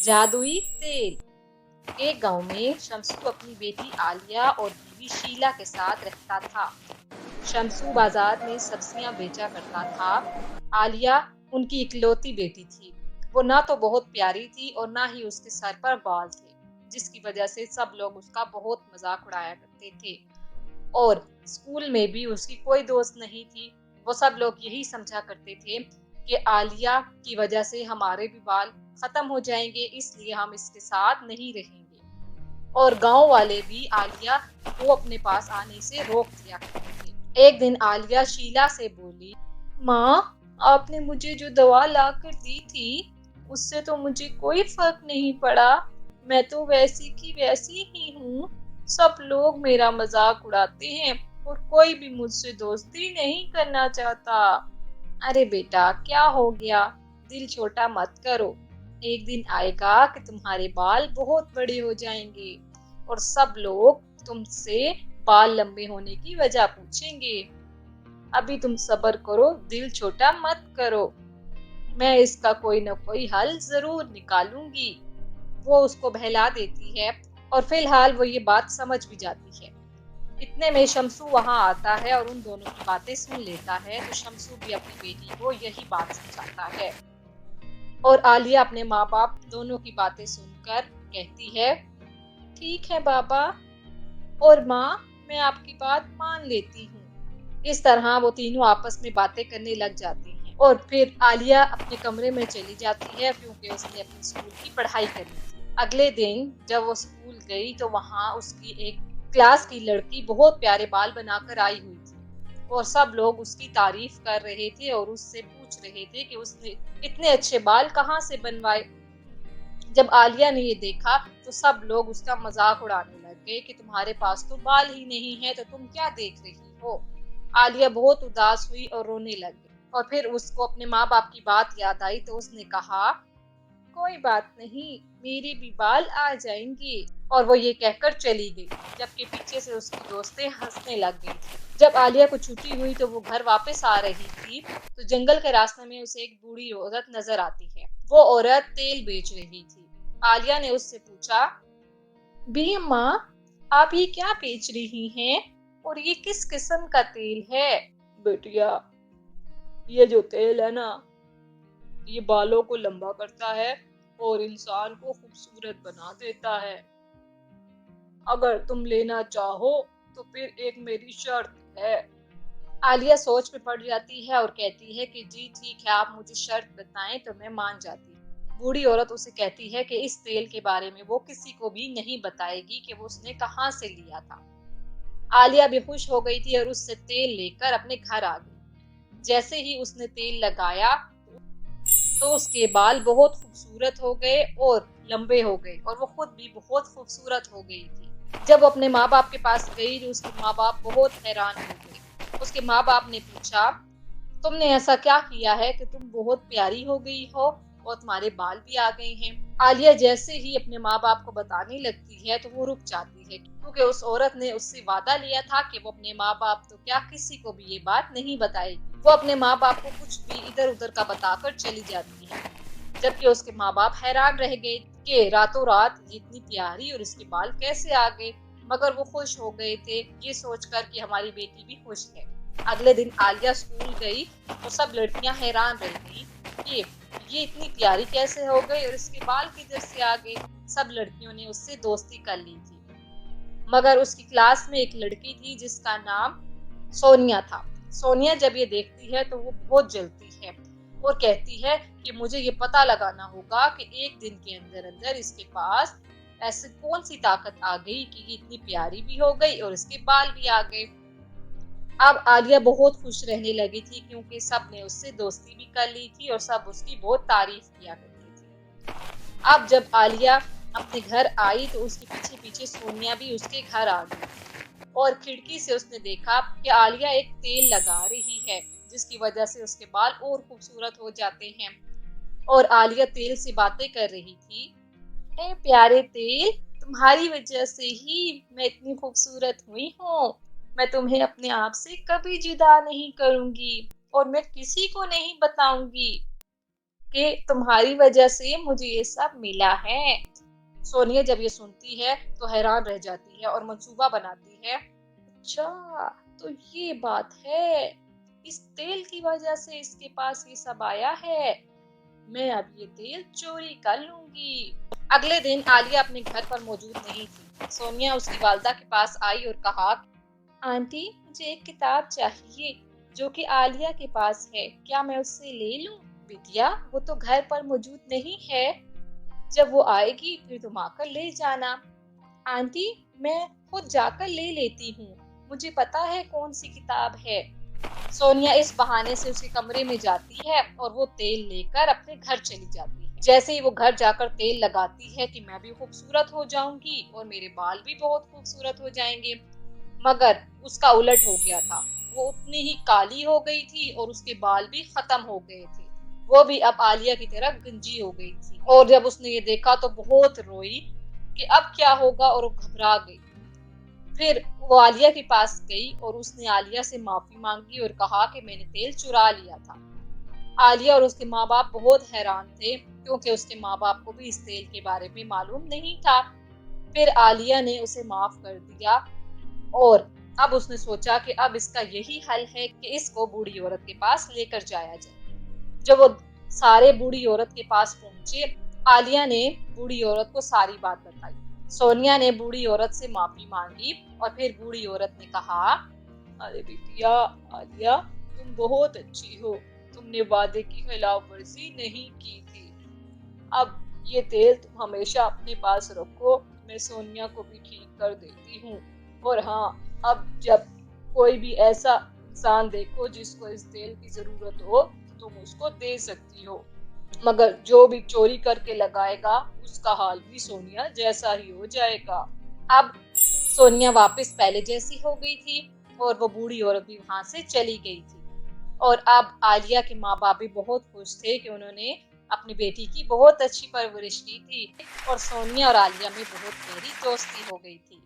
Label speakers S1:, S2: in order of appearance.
S1: जादुई तेल। एक गांव में शमसू अपनी बेटी आलिया और बीवी शीला के साथ रहता था। शमसू बाजार में सब्जियां बेचा करता था। आलिया उनकी इकलौती बेटी थी। वो ना तो बहुत प्यारी थी और ना ही उसके सर पर बाल थे, जिसकी वजह से सब लोग उसका बहुत मजाक उड़ाया करते थे। और स्कूल में भी उसकी कोई दोस्त नहीं थी। वो सब लोग यही समझा करते थे कि आलिया की वजह से हमारे भी बाल खत्म हो जाएंगे, इसलिए हम इसके साथ नहीं रहेंगे। और गांव वाले भी आलिया को अपने पास आने से रोक दिया करते थे। एक दिन आलिया शीला से बोली, माँ, आपने मुझे जो दवा ला कर दी थी उससे तो मुझे कोई फर्क नहीं पड़ा। मैं तो वैसी की वैसी ही हूँ। सब लोग मेरा मजाक उड़ाते हैं और कोई भी मुझसे दोस्ती नहीं करना चाहता। अरे बेटा, क्या हो गया? दिल छोटा मत करो। एक दिन आएगा कि तुम्हारे बाल बहुत बड़े हो जाएंगे और सब लोग तुमसे बाल लंबे होने की वजह पूछेंगे। अभी तुम सब्र करो, दिल छोटा मत करो। मैं इसका कोई न कोई हल जरूर निकालूंगी। वो उसको बहला देती है और फिलहाल वो ये बात समझ भी जाती है। इतने में शमसू वहां आता है और उन दोनों की बातें सुन लेता है। तो शमसू भी अपनी बेटी को यही बात समझाता है और आलिया अपने माँ बाप दोनों की बातें सुनकर कहती है, ठीक है बाबा और माँ, मैं आपकी बात मान लेती हूँ। इस तरह वो तीनों आपस में बातें करने लग जाती हैं और फिर आलिया अपने कमरे में चली जाती है क्योंकि उसने अपनी स्कूल की पढ़ाई करनी थी। अगले दिन जब वो स्कूल गई तो वहाँ उसकी एक क्लास की लड़की बहुत प्यारे बाल बनाकर आई हुई थी और सब लोग उसकी तारीफ कर रहे थे और उससे पूछ रहे थे कि उसने इतने अच्छे बाल कहाँ से बनवाए। जब आलिया ने ये देखा तो सब लोग उसका मजाक उड़ाने लग गए कि तुम्हारे पास तो बाल ही नहीं है, तो तुम क्या देख रही हो। आलिया बहुत उदास हुई और रोने लग गई और फिर उसको अपने माँ बाप की बात याद आई तो उसने कहा, कोई बात नहीं, मेरे भी बाल आ जाएंगे। और वो ये कहकर चली गई, जबकि पीछे से उसकी दोस्तें हंसने लग गई। जब आलिया को छुट्टी हुई तो वो घर वापस आ रही थी तो जंगल के रास्ते में उसे एक बूढ़ी औरत नजर आती है। वो औरत तेल बेच रही थी। आलिया ने उससे पूछा, बी अम्मा, आप ये क्या बेच रही हैं और ये किस किस्म का तेल है? बेटिया, ये जो तेल है ना, ये बालों को लंबा करता है और इंसान को खूबसूरत बना देता है। अगर तुम लेना चाहो तो फिर एक मेरी शर्त है। आलिया सोच में पड़ जाती है और कहती है कि जी ठीक है, आप मुझे शर्त बताएं तो मैं मान जाती हूँ। बूढ़ी औरत उसे कहती है कि इस तेल के बारे में वो किसी को भी नहीं बताएगी कि वो उसने कहाँ से लिया था। आलिया भी खुश हो गई थी और उससे तेल लेकर अपने घर आ गई। जैसे ही उसने तेल लगाया तो उसके बाल बहुत खूबसूरत हो गए और लंबे हो गए और वो खुद भी बहुत खूबसूरत हो गई थी। जब वो अपने माँ बाप के पास गई तो उसके माँ बाप बहुत हैरान हो गए। उसके माँ बाप ने पूछा, तुमने ऐसा क्या किया है कि तुम बहुत प्यारी हो गई हो और तुम्हारे बाल भी आ गए हैं। आलिया जैसे ही अपने माँ बाप को बताने लगती है तो वो रुक जाती है क्योंकि उस औरत ने उससे वादा लिया था कि वो अपने माँ बाप तो क्या किसी को भी ये बात नहीं बताएगी। वो अपने माँ बाप को कुछ भी इधर उधर का बताकर चली जाती है, जबकि उसके माँ बाप हैरान रह गए कि रातों रात ये इतनी प्यारी और इसके बाल कैसे आ गए। मगर वो खुश हो गए थे ये सोचकर कि हमारी बेटी भी खुश है। अगले दिन आलिया स्कूल गई तो सब लड़कियां हैरान रह गई कि ये इतनी प्यारी कैसे हो गई और इसके बाल किधर से आ गए। सब लड़कियों ने उससे दोस्ती कर ली थी, मगर उसकी क्लास में एक लड़की थी जिसका नाम सोनिया था। सोनिया जब ये देखती है तो वो बहुत जलती है और कहती है कि मुझे ये पता लगाना होगा कि एक दिन के अंदर अंदर इसके पास ऐसी कौन सी ताकत आ गई कि ये इतनी प्यारी भी हो गई और इसके बाल भी आ गए। अब आलिया बहुत खुश रहने लगी थी क्योंकि सब ने उससे दोस्ती भी कर ली थी और सब उसकी बहुत तारीफ किया करते थे। अब जब आलिया अपने घर आई तो उसके पीछे पीछे सोनिया भी उसके घर आ गई और खिड़की से उसने देखा कि आलिया एक तेल लगा रही है जिसकी वजह से उसके बाल और खूबसूरत हो जाते हैं। और आलिया तेल से बातें कर रही थी, ए प्यारे तेल, तुम्हारी वजह से ही मैं इतनी खूबसूरत हुई हूँ। मैं तुम्हें अपने आप से कभी जुदा नहीं करूंगी और मैं किसी को नहीं बताऊंगी। کہ تمہاری وجہ سے مجھے یہ سب ملا ہے۔ سونیا جب یہ سنتی ہے تو حیران رہ جاتی ہے اور منصوبہ بناتی ہے۔ اچھا تو یہ بات ہے، اس تیل کی وجہ سے اس کے پاس یہ سب آیا ہے، میں اب یہ تیل چوری کر لوں گی۔ اگلے دن عالیہ اپنے گھر پر موجود نہیں تھی۔ سونیا اس کی والدہ کے پاس آئی اور کہا، آنٹی مجھے ایک کتاب چاہیے جو کہ عالیہ کے پاس ہے، کیا میں اس سے لے لوں؟ بیٹیا وہ تو گھر پر موجود نہیں ہے، جب وہ آئے گی پھر تم آ کر لے جانا۔ آنٹی میں خود جا کر لے لیتی ہوں، مجھے پتا ہے کون سی کتاب ہے۔ سونیا اس بہانے سے اس کے کمرے میں جاتی ہے اور وہ تیل لے کر اپنے گھر چلی جاتی ہے۔ جیسے ہی وہ گھر جا کر تیل لگاتی ہے کہ میں بھی خوبصورت ہو جاؤں گی اور میرے بال بھی بہت خوبصورت ہو جائیں گے، مگر اس کا الٹ ہو گیا تھا۔ وہ اتنی ہی کالی ہو گئی تھی اور اس کے بال بھی ختم ہو گئے تھے، وہ بھی اب عالیہ کی طرح گنجی ہو گئی تھی۔ اور جب اس نے یہ دیکھا تو بہت روئی کہ اب کیا ہوگا اور وہ گھبرا گئی۔ پھر وہ عالیہ کے پاس گئی اور اس نے عالیہ سے معافی مانگی اور کہا کہ میں نے تیل چرا لیا تھا۔ عالیہ اور اس کے ماں باپ بہت حیران تھے کیونکہ اس کے ماں باپ کو بھی اس تیل کے بارے میں معلوم نہیں تھا۔ پھر عالیہ نے اسے معاف کر دیا اور اب اس نے سوچا کہ اب اس کا یہی حل ہے کہ اس کو بوڑھی عورت کے پاس لے کر جایا جائے۔ جب وہ سارے بوڑھی عورت کے پاس پہنچے، عالیہ نے بوڑھی عورت کو ساری بات بتائی۔ سونیا نے بوڑھی عورت سے معافی مانگی اور پھر بوڑھی عورت نے کہا، ارے بیٹیا عالیہ تم بہت اچھی ہو، تم نے وعدے کی خلاف ورزی نہیں کی تھی، اب یہ تیل تم ہمیشہ اپنے پاس رکھو، میں سونیا کو بھی ٹھیک کر دیتی ہوں، اور ہاں اب جب کوئی بھی ایسا انسان دیکھو جس کو اس تیل کی ضرورت ہو تم اس کو دے سکتی ہو، مگر جو بھی چوری کر کے لگائے گا اس کا حال بھی سونیا جیسا ہی ہو جائے گا۔ اب سونیا واپس پہلے جیسی ہو گئی تھی اور وہ بوڑھی عورت بھی وہاں سے چلی گئی تھی، اور اب عالیہ کے ماں باپ بھی بہت خوش تھے کہ انہوں نے اپنی بیٹی کی بہت اچھی پرورش کی تھی، اور سونیا اور عالیہ میں بہت گہری دوستی ہو گئی تھی۔